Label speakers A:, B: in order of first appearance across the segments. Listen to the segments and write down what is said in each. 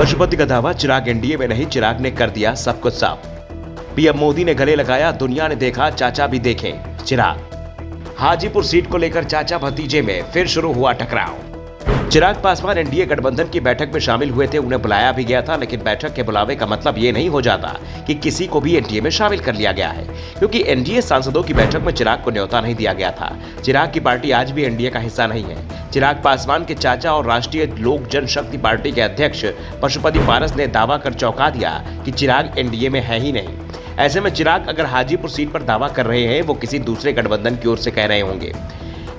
A: पशुपति का दावा, चिराग एनडीए में नहीं, चिराग ने कर दिया सब कुछ साफ। पीएम मोदी ने गले लगाया, दुनिया ने देखा, चाचा भी देखें, चिराग। हाजीपुर सीट को लेकर चाचा भतीजे में फिर शुरू हुआ टकराव। चिराग पासवान एनडीए गठबंधन की बैठक में शामिल हुए थे, उन्हें बुलाया भी गया था, लेकिन बैठक के बुलावे का मतलब ये नहीं हो जाता कि किसी को भी एनडीए में शामिल कर लिया गया है, क्योंकि एनडीए सांसदों की बैठक में चिराग को न्योता नहीं दिया गया था। चिराग की पार्टी आज भी एनडीए का हिस्सा नहीं है। चिराग पासवान के चाचा और राष्ट्रीय लोक जनशक्ति पार्टी के अध्यक्ष पशुपति पारस ने दावा कर चौंका दिया कि चिराग एनडीए में है ही नहीं। ऐसे में चिराग अगर हाजीपुर सीट पर दावा कर रहे हैं, वो किसी दूसरे गठबंधन की ओर से कह रहे होंगे।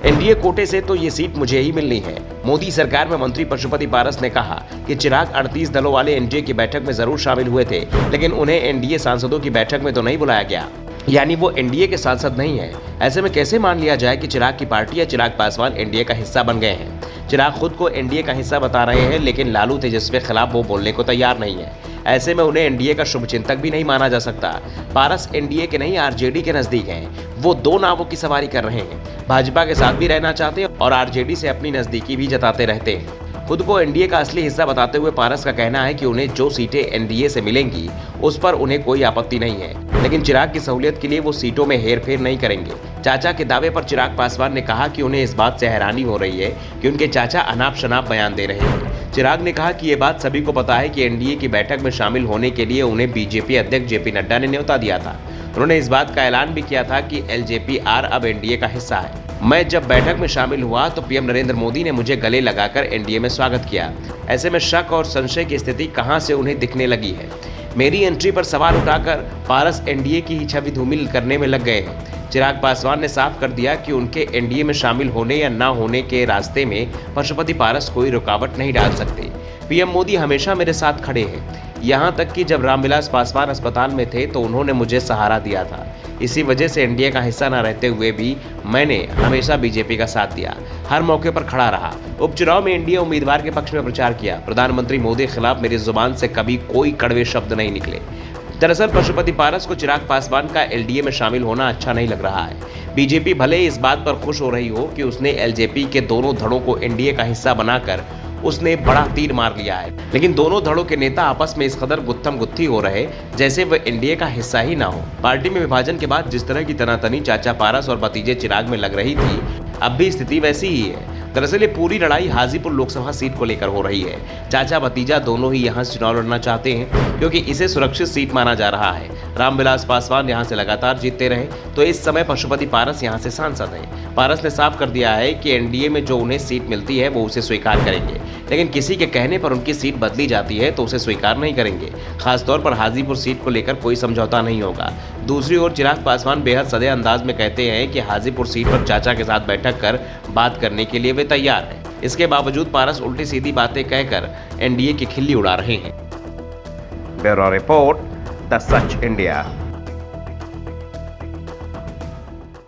A: एनडीए कोटे से तो ये सीट मुझे ही मिलनी है। मोदी सरकार में मंत्री पशुपति पारस ने कहा कि चिराग 38 दलों वाले एनडीए की बैठक में जरूर शामिल हुए थे, लेकिन उन्हें एनडीए सांसदों की बैठक में तो नहीं बुलाया गया, यानी वो एनडीए के सांसद नहीं है। ऐसे में कैसे मान लिया जाए कि चिराग की पार्टी या चिराग पासवान एनडीए का हिस्सा बन गए हैं। चिराग खुद को एनडीए का हिस्सा बता रहे हैं, लेकिन लालू तेजस्वी के खिलाफ वो बोलने को तैयार नहीं है। ऐसे में उन्हें एनडीए का शुभचिंतक भी नहीं माना जा सकता। पारस एनडीए के नहीं, आरजेडी के नजदीक हैं। वो दो नावों की सवारी कर रहे हैं, भाजपा के साथ भी रहना चाहते हैं और आरजेडी से अपनी नजदीकी भी जताते रहते हैं। खुद को एनडीए का असली हिस्सा बताते हुए पारस का कहना है कि उन्हें जो सीटें एनडीए से मिलेंगी उस पर उन्हें कोई आपत्ति नहीं है, लेकिन चिराग की सहूलियत के लिए वो सीटों में हेरफेर नहीं करेंगे। चाचा के दावे पर चिराग पासवान ने कहा कि उन्हें इस बात से हैरानी हो रही है कि उनके चाचा अनाप शनाप बयान दे रहे हैं। चिराग ने कहा कि ये बात सभी को पता है कि एनडीए की बैठक में शामिल होने के लिए उन्हें बीजेपी अध्यक्ष जेपी नड्डा ने न्योता दिया था। उन्होंने इस बात का ऐलान भी किया था कि एलजेपी-आर अब एनडीए का हिस्सा है। मैं जब बैठक में शामिल हुआ तो पीएम नरेंद्र मोदी ने मुझे गले लगाकर एनडीए में स्वागत किया। ऐसे में शक और संशय की स्थिति कहां से उन्हें दिखने लगी है। मेरी एंट्री पर सवाल उठाकर पारस एनडीए की ही छवि धूमिल करने में लग गए हैं। चिराग पासवान ने साफ कर दिया कि उनके एनडीए में शामिल होने या न होने के रास्ते में पशुपति पारस कोई रुकावट नहीं डाल सकते। पीएम मोदी हमेशा मेरे साथ खड़े हैं, यहाँ तक कि जब रामविलास पासवान अस्पताल में थे तो उन्होंने मुझे सहारा दिया था। इसी वजह से एनडीए का हिस्सा न रहते हुए भी मैंने हमेशा बीजेपी का साथ दिया, हर मौके पर खड़ा रहा। उपचुनाव में एनडीए उम्मीदवार के पक्ष में प्रचार किया। प्रधानमंत्री मोदी के खिलाफ मेरी जुबान से कभी कोई कड़वे शब्द नहीं निकले। दरअसल पशुपति पारस को चिराग पासवान का एलडीए में शामिल होना अच्छा नहीं लग रहा है। बीजेपी भले इस बात पर खुश हो रही हो कि उसने एलजेपी के दोनों धड़ों को एनडीए का हिस्सा बनाकर उसने बड़ा तीर मार लिया है, लेकिन दोनों धड़ों के नेता आपस में इस कदर गुत्थम गुत्थी हो रहे जैसे वह एनडीए का हिस्सा ही ना हो। पार्टी में विभाजन के बाद जिस तरह की तनातनी चाचा पारस और भतीजे चिराग में लग रही थी, अब भी स्थिति वैसी ही है। दरअसल ये पूरी लड़ाई हाजीपुर लोकसभा सीट को लेकर हो रही है। चाचा भतीजा दोनों ही यहां से चुनाव लड़ना चाहते हैं, क्योंकि इसे सुरक्षित सीट माना जा रहा है। रामविलास पासवान यहां से लगातार जीतते रहे तो इस समय पशुपति पारस यहां से सांसद हैं। पारस ने साफ कर दिया है कि एनडीए में जो उन्हें सीट मिलती है वो उसे स्वीकार करेंगे, लेकिन किसी के कहने पर उनकी सीट बदली जाती है तो उसे स्वीकार नहीं करेंगे। खासतौर पर हाजीपुर सीट को लेकर कोई समझौता नहीं होगा। दूसरी ओर चिराग पासवान बेहद सधे अंदाज में कहते हैं कि हाजीपुर सीट पर चाचा के साथ बैठक कर बात करने के लिए वे तैयार हैं। इसके बावजूद पारस उल्टी सीधी बातें कहकर एनडीए की खिल्ली उड़ा रहे हैं।
B: Bureau report, the such India.